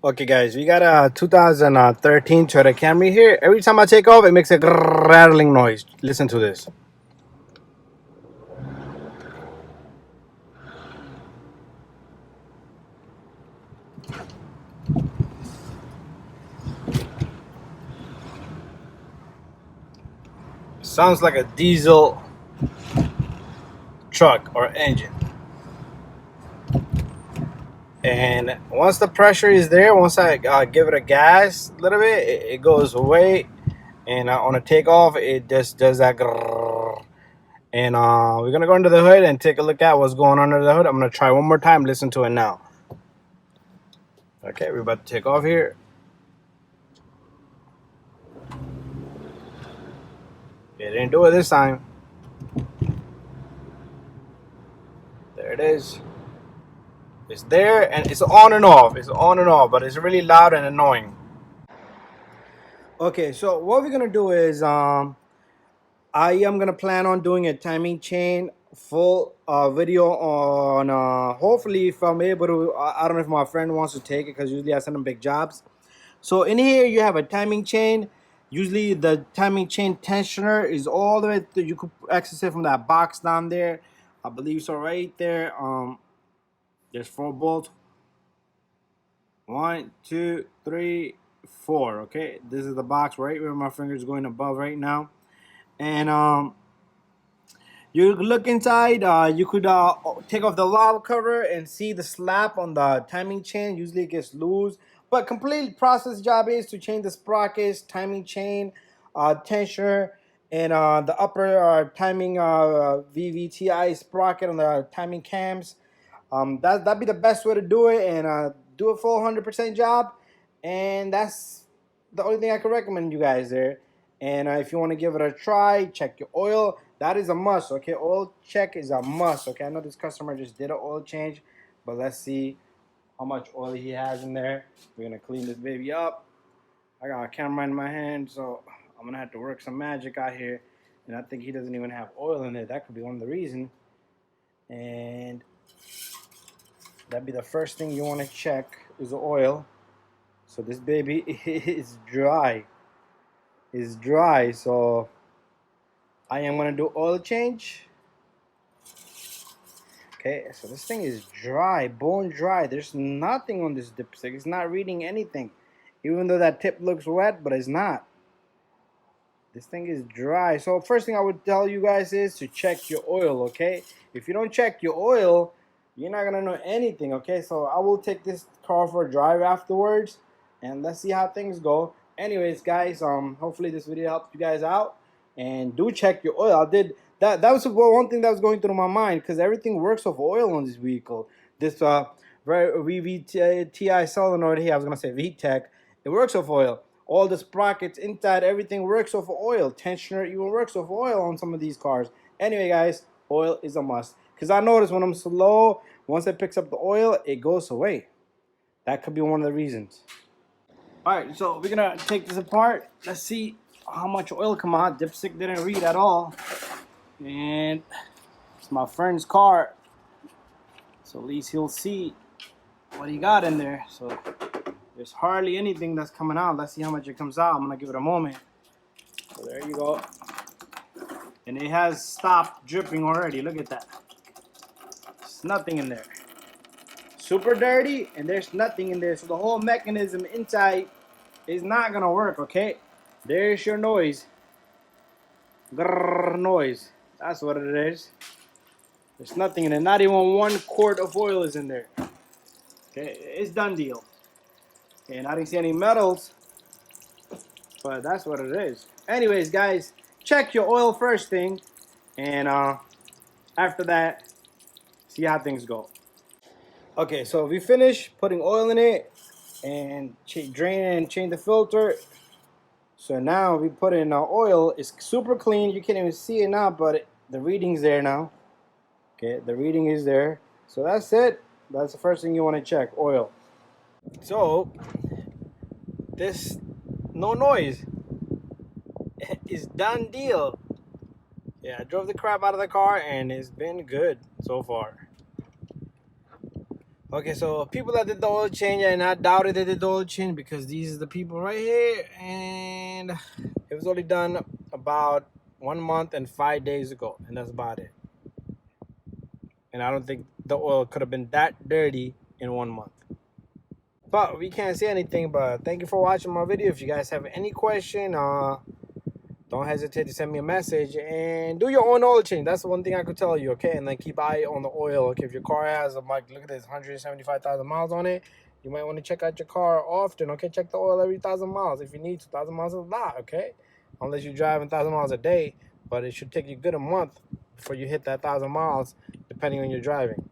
Okay, guys, we got a 2013 Toyota Camry here. Every time I take off, it makes a rattling noise. Listen to this. Sounds like a diesel truck or engine. And once the pressure is there, once I give it a gas a little bit, it goes away. And on a takeoff, it just does that. And we're gonna go under the hood and take a look at what's going on under the hood. I'm gonna try one more time. Listen to it now. Okay, we're about to take off here. It didn't do it this time. There it is. It's there and it's on and off. It's on and off, but it's really loud and annoying. Okay, so what we're gonna do is I am gonna plan on doing a timing chain full video on hopefully if I'm able to. I don't know if my friend wants to take it because usually I send him big jobs. So in here you have a timing chain. Usually the timing chain tensioner is all the way you could access it from that box down there. I believe so right there. There's 4 bolts. 1, 2, 3, 4. Okay, this is the box right where my finger is going above right now. And you look inside. You could take off the valve cover and see the slap on the timing chain. Usually it gets loose, but complete process job is to change the sprockets, timing chain, tensioner, and the upper timing VVTI sprocket on the timing cams. That'd be the best way to do it, and do a full 100% job. And that's the only thing I can recommend you guys there. And if you want to give it a try, check your oil. That is a must. Okay, oil check is a must. Okay, I know this customer just did an oil change, but let's see how much oil he has in there. We're gonna clean this baby up. I got a camera in my hand, so I'm gonna have to work some magic out here. And I think he doesn't even have oil in it. That could be one of the reasons. And that'd be the first thing you want to check is the oil. So this baby is dry. It's dry, so I am gonna do oil change. Okay, so this thing is dry, bone dry. There's nothing on this dipstick. It's not reading anything, even though that tip looks wet, but it's not. This thing is dry. So first thing I would tell you guys is to check your oil. Okay, if you don't check your oil, you're not gonna know anything. Okay, so I will take this car for a drive afterwards, and let's see how things go. Anyways, guys, hopefully this video helped you guys out, and do check your oil. I did that. That was one thing that was going through my mind because everything works off oil on this vehicle. This VVTI solenoid here, I was gonna say VTEC, it works off oil. All the sprockets inside, everything works off oil. Tensioner even works off oil on some of these cars. Anyway, guys, oil is a must. Because I notice when I'm slow, once it picks up the oil, it goes away. That could be one of the reasons. Alright, so we're going to take this apart. Let's see how much oil come out. Dipstick didn't read at all. And it's my friend's car. So at least he'll see what he got in there. So there's hardly anything that's coming out. Let's see how much it comes out. I'm going to give it a moment. So there you go. And it has stopped dripping already. Look at that. There's nothing in there. Super dirty, and there's nothing in there. So the whole mechanism inside is not going to work, okay? There's your noise. Grrr noise. That's what it is. There's nothing in it. Not even 1 quart of oil is in there. Okay, it's done deal. And I didn't see any metals, but that's what it is. Anyways, guys, check your oil first thing, and after that, see how things go. Okay, so we finished putting oil in it and drain and change the filter. So now we put in our oil. It's super clean. You can't even see it now, but the reading's there now. Okay, the reading is there. So that's it. That's the first thing you want to check, oil. So this no noise is done deal. Yeah, I drove the crap out of the car and it's been good so far. Okay, so people that did the oil change, and I doubted they did the oil change because these are the people right here, and it was only done about 1 month and 5 days ago, and that's about it. And I don't think the oil could have been that dirty in 1 month. But we can't say anything. But thank you for watching my video. If you guys have any question, don't hesitate to send me a message and do your own oil change. That's the one thing I could tell you, okay? And then keep eye on the oil. Okay, if your car has like, look at this, 175,000 miles on it, you might want to check out your car often. Okay, check the oil every 1,000 miles. If you need 2,000 miles is a lot. Okay, unless you're driving 1,000 miles a day, but it should take you a good a month before you hit that 1,000 miles, depending on your driving.